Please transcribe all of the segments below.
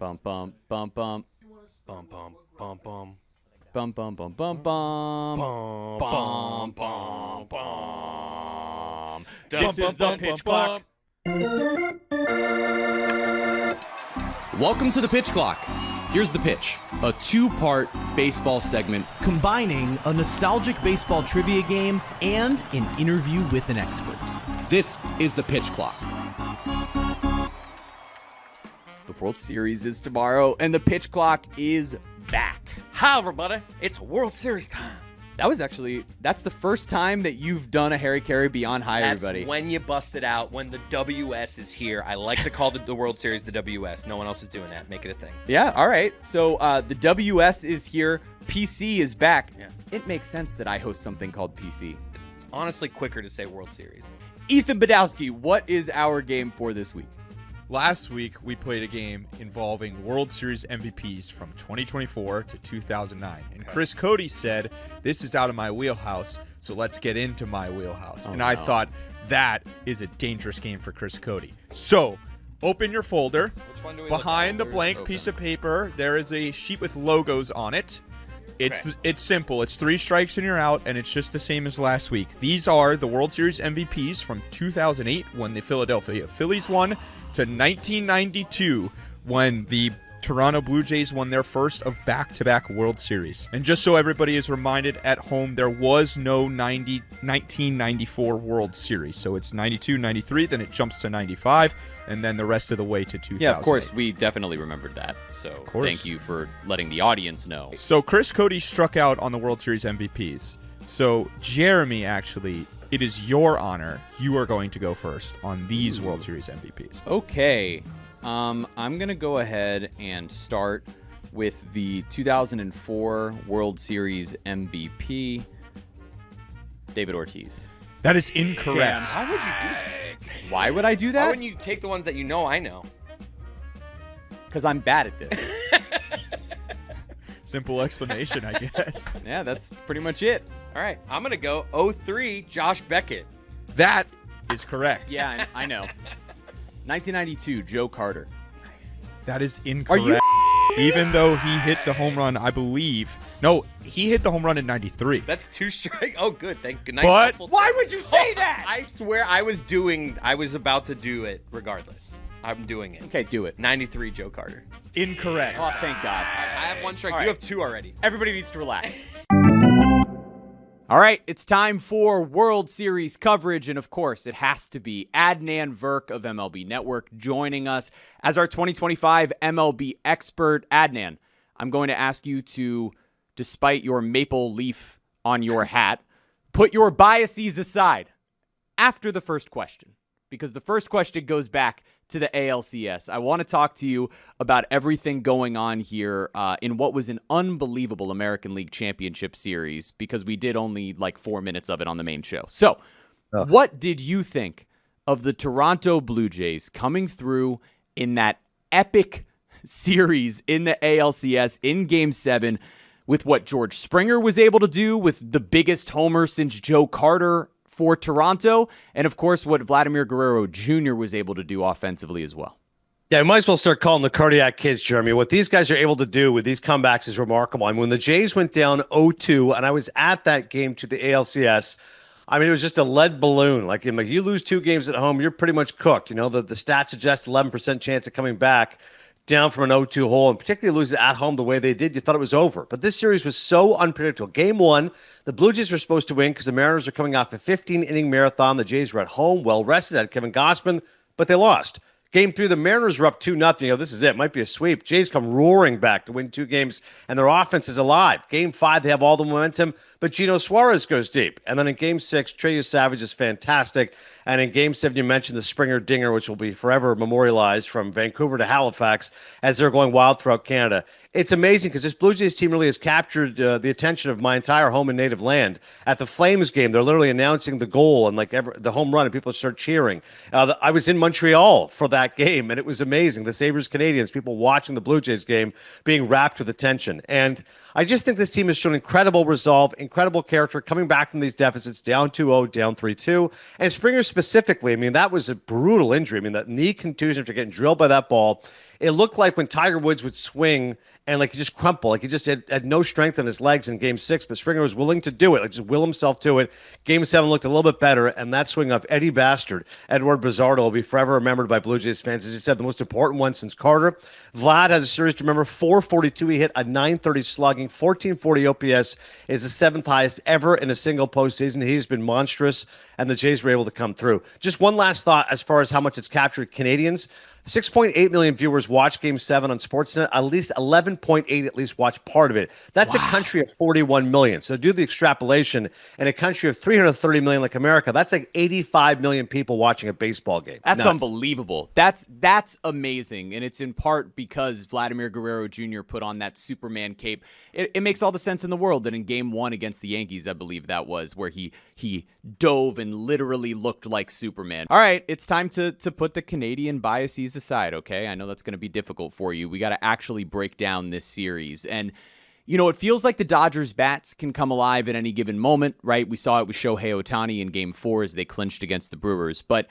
Bum bum bum bum. Bum bum bum bum. Bum bum bum bum bum. Bum bum bum. This is the pitch clock. Welcome to the Pitch Clock. Here's the pitch, a two-part baseball segment combining a nostalgic baseball trivia game and an interview with an expert. This is the Pitch Clock. The World Series is tomorrow, and the pitch clock is back. Hi, everybody. It's World Series time. That's the first time that you've done a Harry Carey Beyond Hi, everybody. That's when you bust it out, when the WS is here. I like to call the World Series the WS. No one else is doing that. Make it a thing. Yeah, all right. So the WS is here. PC is back. Yeah. It makes sense that I host something called PC. It's honestly quicker to say World Series. Ethan Badowski, what is our game for this week? Last week, we played a game involving World Series MVPs from 2024 to 2009. And Chris Cote said, this is out of my wheelhouse, so let's get into my wheelhouse. I thought that is a dangerous game for Chris Cote. So, open your folder. Which one do we Behind the look at? blank Open. piece of paper, there is a sheet with logos on it. It's simple. It's 3 strikes and you're out, and it's just the same as last week. These are the World Series MVPs from 2008 when the Philadelphia Phillies won, to 1992 when the Toronto Blue Jays won their first of back-to-back World Series. And just so everybody is reminded at home, there was no 1994 World Series. So it's 92, 93, then it jumps to 95, and then the rest of the way to 2000. Yeah, of course, we definitely remembered that. So thank you for letting the audience know. So Chris Cote struck out on the World Series MVPs. So Jeremy, actually, it is your honor. You are going to go first on these World Series MVPs. Okay. I'm going to go ahead and start with the 2004 World Series MVP, David Ortiz. That is incorrect. How would you do that? Why would I do Why that? wouldn't you take the ones that you know I know? Because I'm bad at this. Simple explanation, I guess. Yeah, that's pretty much it. All right, I'm going to go 03 Josh Beckett. That is correct. Yeah, I know. 1992, Joe Carter. That is incorrect. Are you Even though he hit the home run, I believe. No, he hit the home run in 93. That's 2 strikes. Oh, good. Thank you. But Why would you say that? I swear I was about to do it regardless. I'm doing it. Okay, do it. 93 Joe Carter. Incorrect. Oh, thank God. I have 1 strike. All right. You have 2 already. Everybody needs to relax. All right, it's time for World Series coverage, and of course, it has to be Adnan Virk of MLB Network joining us as our 2025 MLB expert. Adnan, I'm going to ask you to, despite your maple leaf on your hat, put your biases aside after the first question, because the first question goes back to the ALCS. I want to talk to you about everything going on here in what was an unbelievable American League Championship Series, because we did only like 4 minutes of it on the main show. So, what did you think of the Toronto Blue Jays coming through in that epic series in the ALCS in Game 7 with what George Springer was able to do with the biggest homer since Joe Carter for Toronto, and of course what Vladimir Guerrero Jr. was able to do offensively as well? Yeah, you might as well start calling the cardiac kids, Jeremy. What these guys are able to do with these comebacks is remarkable. I mean, when the Jays went down 0-2, and I was at that game to the ALCS, I mean, it was just a lead balloon. Like, you lose 2 games at home, you're pretty much cooked. You know, the stats suggest 11% chance of coming back down from an 0-2 hole, and particularly losing at home the way they did, you thought it was over. But this series was so unpredictable. Game 1, the Blue Jays were supposed to win because the Mariners are coming off a 15-inning marathon. The Jays were at home, well-rested, had Kevin Gausman, but they lost. Game 3, the Mariners were up 2-0. You know, this is it. Might be a sweep. Jays come roaring back to win 2 games, and their offense is alive. Game 5, they have all the momentum, but Gino Suarez goes deep. And then in Game 6, Trey Savage is fantastic. And in Game 7, you mentioned the Springer dinger, which will be forever memorialized from Vancouver to Halifax as they're going wild throughout Canada. It's amazing because this Blue Jays team really has captured the attention of my entire home and native land. At the Flames game, they're literally announcing the goal and the home run, and people start cheering. I was in Montreal for that game, and it was amazing. The Sabres-Canadiens, people watching the Blue Jays game, being wrapped with attention. And I just think this team has shown incredible resolve, incredible character, coming back from these deficits, down 2-0, down 3-2. And Springer specifically, I mean, that was a brutal injury. I mean, that knee contusion after getting drilled by that ball. it looked like when Tiger Woods would swing and like he just crumpled, like he just had no strength in his legs in Game 6, but Springer was willing to do it, like just will himself to it. Game 7 looked a little bit better, and that swing of Eddie Bastard, Edward Bizzardo, will be forever remembered by Blue Jays fans. As he said, the most important one since Carter. Vlad has a series to remember, 442 he hit, a 930 slugging, 1440 OPS is the 7th highest ever in a single postseason. He's been monstrous, and the Jays were able to come through. Just one last thought as far as how much it's captured Canadians. 6.8 million viewers watch Game 7 on Sportsnet. At least 11.8 at least watch part of it. That's a country of 41 million. So do the extrapolation. In a country of 330 million like America, that's like 85 million people watching a baseball game. That's Nuts. unbelievable. That's amazing. And it's in part because Vladimir Guerrero Jr. put on that Superman cape. It makes all the sense in the world that in Game 1 against the Yankees, I believe that was, where he dove and literally looked like Superman. All right, it's time to put the Canadian biases aside, okay? I know that's going to be difficult for you. We got to actually break down this series. And, you know, it feels like the Dodgers' bats can come alive at any given moment, right? We saw it with Shohei Ohtani in Game 4 as they clinched against the Brewers. But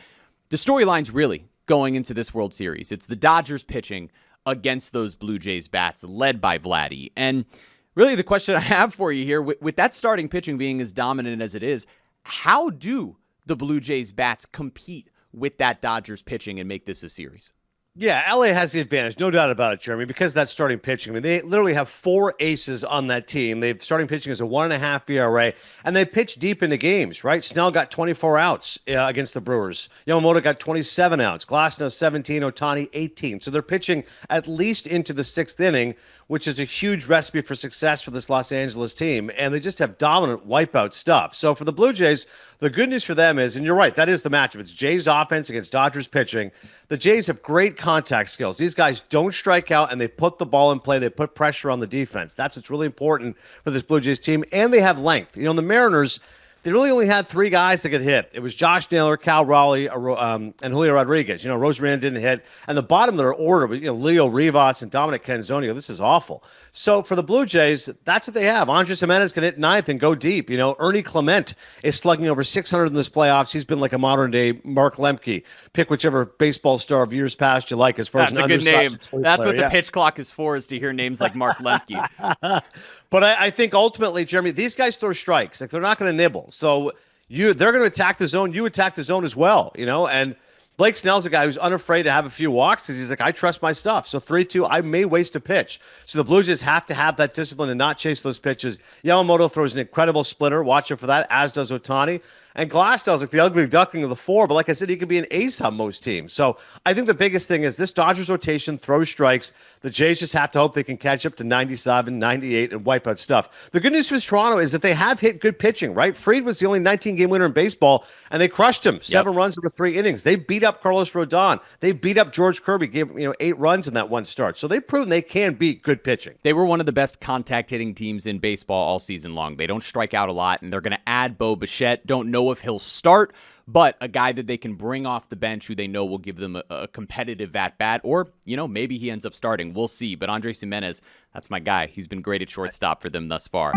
the storyline's really going into this World Series. It's the Dodgers pitching against those Blue Jays bats led by Vladdy. And really the question I have for you here, with that starting pitching being as dominant as it is, how do the Blue Jays bats compete with that Dodgers pitching and make this a series? Yeah, LA has the advantage, no doubt about it, Jeremy, because that's starting pitching. I mean, they literally have 4 aces on that team. They've starting pitching is a 1.5 ERA, and they pitch deep into games, right? Snell got 24 outs against the Brewers. Yamamoto got 27 outs. Glasnow 17, Ohtani 18. So they're pitching at least into the 6th inning, which is a huge recipe for success for this Los Angeles team, and they just have dominant wipeout stuff. So for the Blue Jays, the good news for them is, and you're right, that is the matchup. It's Jays offense against Dodgers pitching. The Jays have great contact skills. These guys don't strike out, and they put the ball in play. They put pressure on the defense. That's what's really important for this Blue Jays team, and they have length. You know, the Mariners, they really only had 3 guys that could hit. It was Josh Naylor, Cal Raleigh, and Julio Rodriguez. You know, Rosarina didn't hit. And the bottom of their order was, Leo Rivas and Dominic Canzonio. This is awful. So for the Blue Jays, that's what they have. Andres Gimenez can hit 9th and go deep. You know, Ernie Clement is slugging over 600 in this playoffs. He's been like a modern-day Mark Lemke. Pick whichever baseball star of years past you like as far as an That's a good name. That's player. what the pitch clock is for, is to hear names like Mark Lemke. But I think ultimately, Jeremy, these guys throw strikes. Like, they're not going to nibble. So they're going to attack the zone. You attack the zone as well, and Blake Snell's a guy who's unafraid to have a few walks because he's like, I trust my stuff. So 3-2, I may waste a pitch. So the Blue Jays have to have that discipline and not chase those pitches. Yamamoto throws an incredible splitter. Watch it for that, as does Ohtani. And Glasnow's like the ugly duckling of the 4, but like I said, he could be an ace on most teams. So I think the biggest thing is this Dodgers rotation throws strikes. The Jays just have to hope they can catch up to 97, 98, and wipe out stuff. The good news for Toronto is that they have hit good pitching, right? Fried was the only 19-game winner in baseball, and they crushed him. 7 runs over 3 innings. They beat up Carlos Rodon. They beat up George Kirby, gave 8 runs in that one start. So they've proven they can beat good pitching. They were one of the best contact-hitting teams in baseball all season long. They don't strike out a lot, and they're going to add Bo Bichette. Don't know if he'll start, but a guy that they can bring off the bench who they know will give them a competitive at-bat, or, maybe he ends up starting. We'll see. But Andres Gimenez, that's my guy. He's been great at shortstop for them thus far.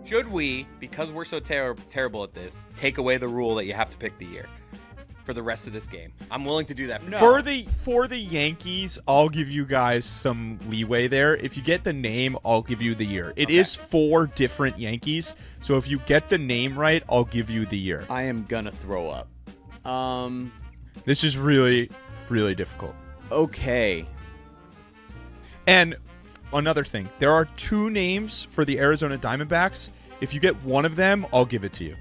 Should we, because we're so terrible at this, take away the rule that you have to pick the year for the rest of this game? I'm willing to do that. For the Yankees, I'll give you guys some leeway there. If you get the name, I'll give you the year. It is 4 different Yankees, so if you get the name right, I'll give you the year. I am gonna throw up. This is really, really difficult. Okay. And another thing, there are 2 names for the Arizona Diamondbacks. If you get one of them, I'll give it to you.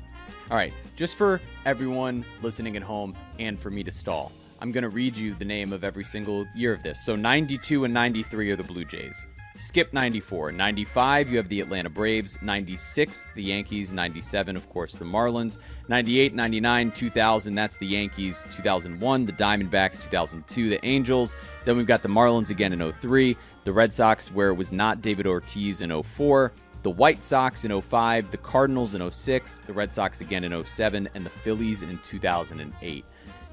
All right, just for everyone listening at home and for me to stall, I'm going to read you the name of every single year of this. So 92 and 93 are the Blue Jays. Skip 94. 95, you have the Atlanta Braves. 96, the Yankees. 97, of course, the Marlins. 98, 99, 2000, that's the Yankees. 2001, the Diamondbacks. 2002, the Angels. Then we've got the Marlins again in 03. The Red Sox, where it was not David Ortiz in 04. The White Sox in 05, the Cardinals in 06, the Red Sox again in 07, and the Phillies in 2008.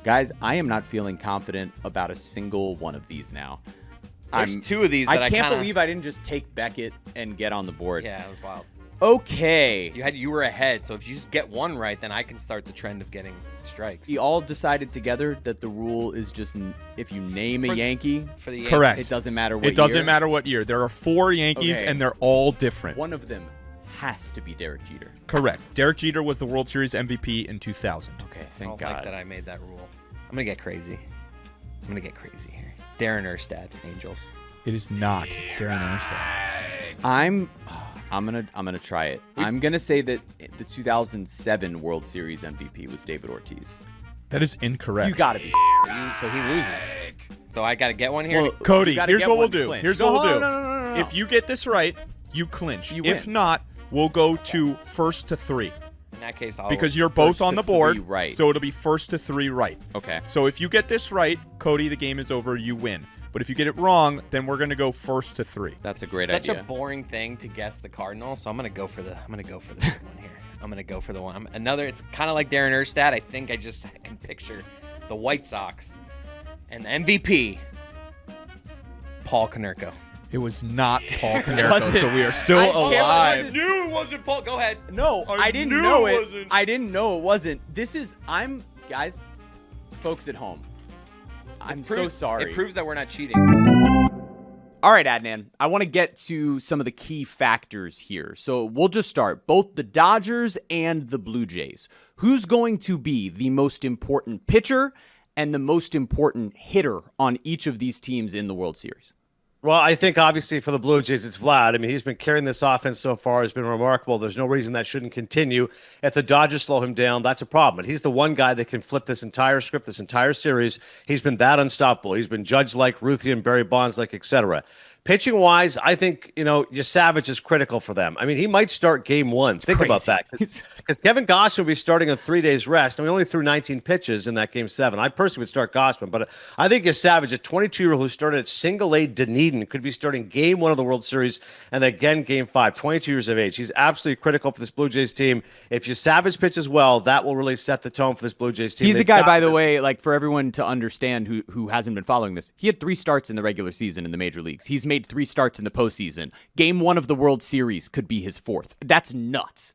Guys, I am not feeling confident about a single one of these now. There's 2 of these that I can't believe I didn't just take Beckett and get on the board. Yeah, it was wild. Okay. You were ahead, so if you just get one right, then I can start the trend of getting strikes. We all decided together that the rule is just if you name a Yankee, For the Correct. it doesn't matter what year. It doesn't matter what year. There are 4 Yankees, Okay. and they're all different. One of them has to be Derek Jeter. Correct. Derek Jeter was the World Series MVP in 2000. Okay, I thank don't God. like that I made that rule. I'm gonna get crazy. Here. Darren Erstad, Angels. It is not Darren Erstad. I'm gonna try it. I'm gonna say that the 2007 World Series MVP was David Ortiz. That is incorrect. You gotta be. So he loses. So I gotta get one here. Well, Cody, you gotta here's get what we'll one to do. clinch. Here's what we'll do. No. If you get this right, you clinch. You If win. not, we'll go to first to 3. In that case, I'll Because you're both First on to the board, 3 right. so it'll be first to 3 right. Okay. So if you get this right, Cody, the game is over. You win. But if you get it wrong, then we're gonna go first to 3. That's a great such idea. a boring thing to guess the Cardinal, so I'm gonna go for the good one here. I'm gonna go for the one. It's kind of like Darren Erstad. I think I just can picture the White Sox and the MVP, Paul Konerko. It was not Paul wasn't. Konerko, so we are still I can't alive. resist. Knew it wasn't Paul. Go ahead. No, I I didn't knew know it it. wasn't. I didn't know it wasn't. I'm guys, folks at home. I'm so sorry. It proves that we're not cheating. All right, Adnan, I want to get to some of the key factors here. So we'll just start. Both the Dodgers and the Blue Jays. Who's going to be the most important pitcher and the most important hitter on each of these teams in the World Series? Well, I think obviously for the Blue Jays, it's Vlad. I mean, he's been carrying this offense so far. It's been remarkable. There's no reason that shouldn't continue. If the Dodgers slow him down, that's a problem. But he's the one guy that can flip this entire script, this entire series. He's been that unstoppable. He's been Judge-like, Ruthian, Barry Bonds-like, etc. Pitching-wise, I think, Savage is critical for them. I mean, he might start game 1. Think about that. Because Kevin Gossman will be starting on 3 days rest, and we only threw 19 pitches in that game 7. I personally would start Gossman, but I think Savage, a 22-year-old who started at single-A Dunedin, could be starting game 1 of the World Series and again game 5, 22 years of age. He's absolutely critical for this Blue Jays team. If Savage pitches well, that will really set the tone for this Blue Jays team. He's a guy, by the way, like for everyone to understand who hasn't been following this, he had 3 starts in the regular season in the major leagues. He's made 3 starts in the postseason. Game 1 of the World Series could be his 4th. That's nuts.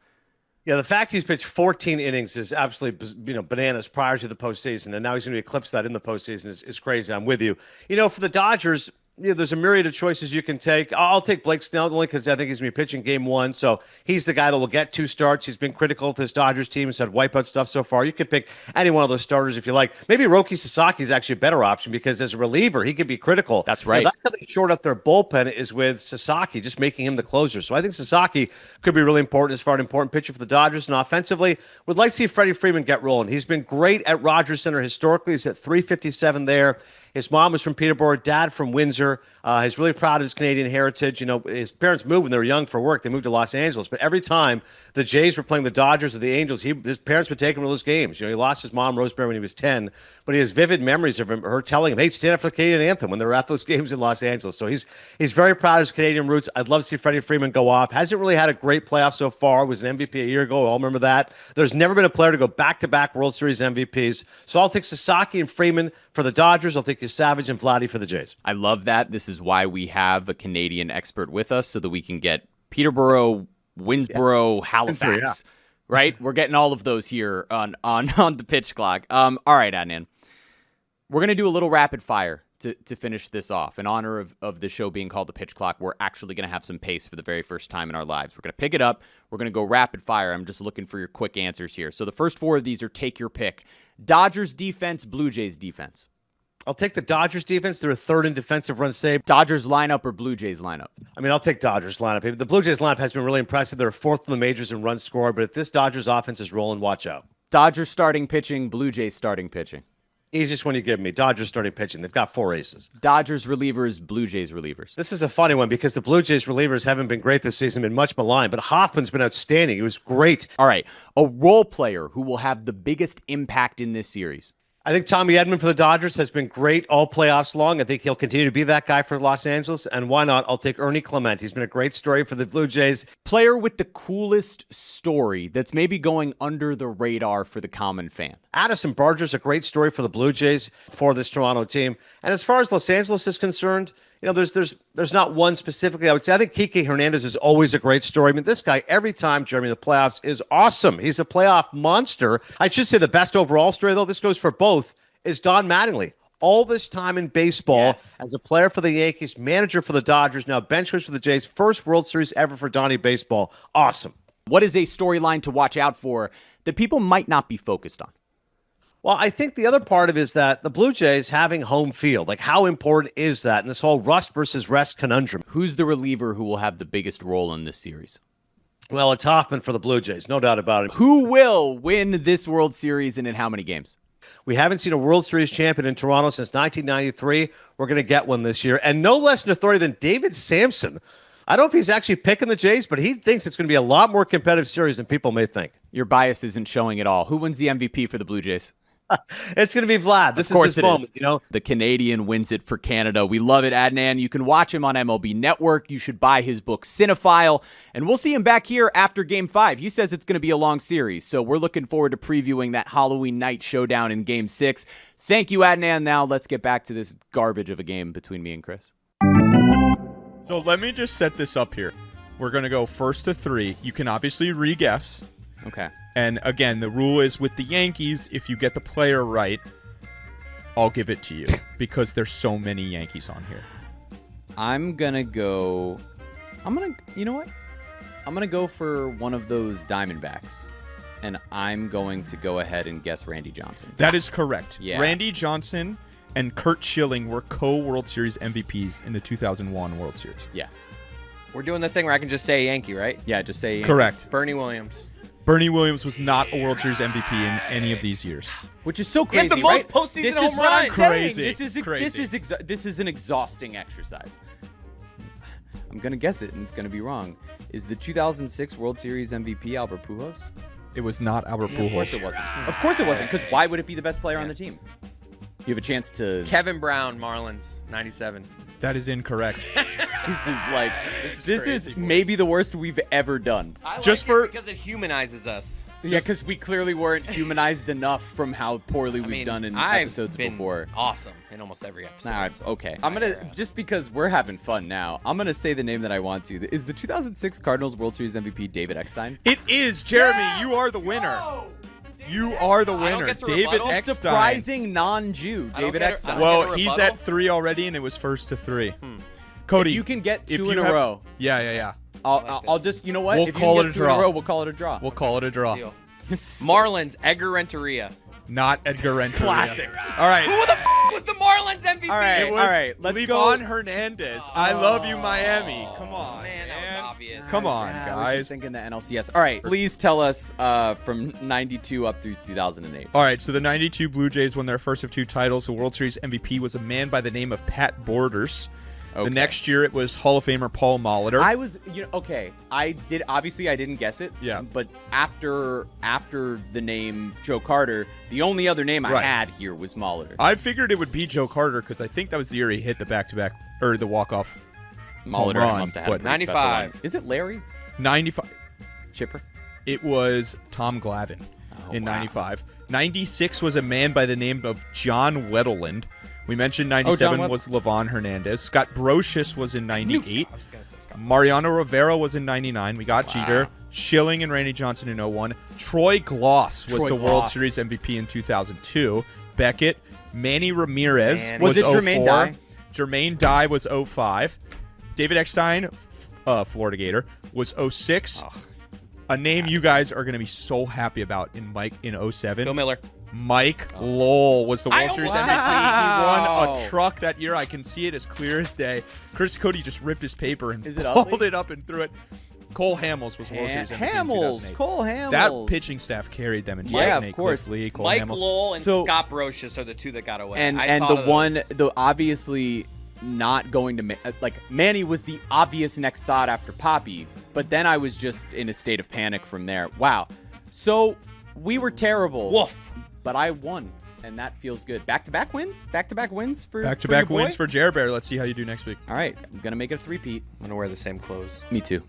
Yeah, the fact he's pitched 14 innings is absolutely, bananas prior to the postseason, and now he's going to eclipse that in the postseason is crazy. I'm with you. For the Dodgers, there's a myriad of choices you can take. I'll take Blake Snell only because I think he's going to be pitching game 1. So he's the guy that will get 2 starts. He's been critical to this Dodgers team. He's had wipeout stuff so far. You could pick any one of those starters if you like. Maybe Roki Sasaki is actually a better option because as a reliever, he could be critical. That's right. That's how they short up their bullpen is with Sasaki, just making him the closer. So I think Sasaki could be really important as far as an important pitcher for the Dodgers. And offensively, would like to see Freddie Freeman get rolling. He's been great at Rogers Center historically. He's at 357 there. His mom was from Peterborough, dad from Windsor. He's really proud of his Canadian heritage. His parents moved when they were young for work. They moved to Los Angeles. But every time the Jays were playing the Dodgers or the Angels, his parents would take him to those games. He lost his mom, Rosemary, when he was 10. But he has vivid memories of her telling him, hey, stand up for the Canadian anthem when they were at those games in Los Angeles. So he's very proud of his Canadian roots. I'd love to see Freddie Freeman go off. Hasn't really had a great playoff so far. Was an MVP a year ago. We all remember that. There's never been a player to go back-to-back World Series MVPs. So I'll take Sasaki and Freeman for the Dodgers. I'll take Savage and Vladdy for the Jays. I love that. This is why we have a Canadian expert with us so that we can get Peterborough, Winsboro, Halifax, right? We're getting all of those here on the pitch clock. All right, Adnan. We're going to do a little rapid fire to finish this off. In honor of the show being called the pitch clock, we're actually going to have some pace for the very first time in our lives. We're going to pick it up. We're going to go rapid fire. I'm just looking for your quick answers here. So the first 4 of these are take your pick. Dodgers defense, Blue Jays defense. I'll take the Dodgers defense. They're a 3rd in defensive run save. Dodgers lineup or Blue Jays lineup? I mean, I'll take Dodgers lineup. The Blue Jays lineup has been really impressive. They're 4th in the majors in runs scored, but if this Dodgers offense is rolling, watch out. Dodgers starting pitching, Blue Jays starting pitching. Easiest one you give me. Dodgers starting pitching. They've got 4 aces. Dodgers relievers, Blue Jays relievers. This is a funny one because the Blue Jays relievers haven't been great this season, been much maligned, but Hoffman's been outstanding. He was great. All right. A role player who will have the biggest impact in this series. I think Tommy Edman for the Dodgers has been great all playoffs long. I think he'll continue to be that guy for Los Angeles. And why not? I'll take Ernie Clement. He's been a great story for the Blue Jays. Player with the coolest story that's maybe going under the radar for the common fan. Addison Barger's a great story for the Blue Jays for this Toronto team. And as far as Los Angeles is concerned, there's not one specifically. I would say I think Kike Hernandez is always a great story. I mean, this guy every time, Jeremy, the playoffs is awesome. He's a playoff monster. I should say the best overall story, though, this goes for both, is Don Mattingly. All this time in baseball as a player for the Yankees, manager for the Dodgers, now bench coach for the Jays, first World Series ever for Donnie Baseball. Awesome. What is a storyline to watch out for that people might not be focused on? Well, I think the other part of it is that the Blue Jays having home field, like how important is that in this whole rust versus rest conundrum? Who's the reliever who will have the biggest role in this series? Well, it's Hoffman for the Blue Jays, no doubt about it. Who will win this World Series and in how many games? We haven't seen a World Series champion in Toronto since 1993. We're going to get one this year. And no less an authority than David Sampson. I don't know if he's actually picking the Jays, but he thinks it's going to be a lot more competitive series than people may think. Your bias isn't showing at all. Who wins the MVP for the Blue Jays? It's going to be Vlad. This is his moment, you know. The Canadian wins it for Canada. We love it, Adnan. You can watch him on MLB Network. You should buy his book, Cinephile. And we'll see him back here after Game 5. He says it's going to be a long series, so we're looking forward to previewing that Halloween night showdown in Game 6. Thank you, Adnan. Now let's get back to this garbage of a game between me and Chris. So let me just set this up here. We're going to go first to 3. You can obviously re-guess. Okay. And again, the rule is with the Yankees, if you get the player right, I'll give it to you because there's so many Yankees on here. You know what? I'm going to go for one of those Diamondbacks, and I'm going to go ahead and guess Randy Johnson. That is correct. Yeah. Randy Johnson and Curt Schilling were co-World Series MVPs in the 2001 World Series. Yeah. We're doing the thing where I can just say Yankee, right? Yeah, just say Yankee. Correct. Bernie Williams. Bernie Williams was not a World Series MVP in any of these years. Which is so He has crazy, the most right? postseason This is home what I'm runs. saying. Crazy. This is an exhausting exercise. I'm going to guess it, and it's going to be wrong. Is the 2006 World Series MVP Albert Pujols? It was not Albert Pujols. Of course it wasn't. Of course it wasn't, because why would it be the best player on the team? You have a chance to... Kevin Brown, Marlins, 97. That is incorrect. This is maybe the worst we've ever done. I Just like for- it because it humanizes us. Yeah, because we clearly weren't humanized enough from how poorly we've done in episodes been before. Awesome in almost every episode. All right, okay. I'm going to, just because we're having fun now, I'm going to say the name that I want to. Is the 2006 Cardinals World Series MVP David Eckstein? It is, Jeremy. You are the winner. You are the I don't winner. get to David rebuttal? Eckstein. Surprising non-Jew, I don't David get it. Eckstein. I don't Well, get a he's rebuttal? at 3 already, and it was first to 3. Cody, If you can get if two in you a have- row, Yeah. I'll just, you know what? We'll if you call can it get a two in draw. a row, we'll call it a draw. We'll call it a draw. Deal. Marlins, Edgar Renteria. Not Edgar Renteria. Classic. All right. Who the was the Marlins MVP? All right. It was let's Levon go. Hernandez. I love you, Miami. Come on, Man, that was obvious. Come on, Yeah, I was just guys. thinking the NLCS. All right, please tell us from 92 up through 2008. All right, so the 92 Blue Jays won their first of 2 titles. The World Series MVP was a man by the name of Pat Borders. Okay. The next year, it was Hall of Famer Paul Molitor. I was, okay. I didn't guess it. Yeah. But after the name Joe Carter, the only other name I Right. had here was Molitor. I figured it would be Joe Carter because I think that was the year he hit the back-to-back, or the walk-off home Molitor run, must have had a but pretty special 95. one. Is it Larry 95. Chipper? It was Tom Glavine in wow. 95. 96 was a man by the name of John Weddleland. We mentioned 97 was Levon Hernandez. Scott Brocious was in 98. I was gonna say Scott. Mariano Rivera was in 99. We got Jeter. Schilling and Randy Johnson in 01. Troy Gloss was Troy the World Gloss. Series MVP in 2002. Beckett. Manny Ramirez Man. was Was it 04. Jermaine Dye? Jermaine Dye was 05. David Eckstein, Florida Gator, was 06. A name you guys are going to be so happy about in 07. Bill Miller. Mike Lowell was the World Series MVP. He won Wow. a truck that year. I can see it as clear as day. Chris Cote just ripped his paper and Is it pulled ugly? it up and threw it. Cole Hamels was World Series MVP in Hamels. 2008. Cole Hamels. That pitching staff carried them in Yeah, 2008. of course. Cliff Lee, Cole Mike Hamels. Lowell and So- Scott Brocious are the 2 that got away. And I and thought the of one, those. the obviously not going to Manny was the obvious next thought after Poppy, but then I was just in a state of panic from there. Wow. So we were terrible. Woof. But I won, and that feels good. Back-to-back wins? Back-to-back wins for Back-to-back for your boy? wins for Jer Bear. Let's see how you do next week. All right, I'm going to make it a 3-peat. I'm gonna wear the same clothes. Me too.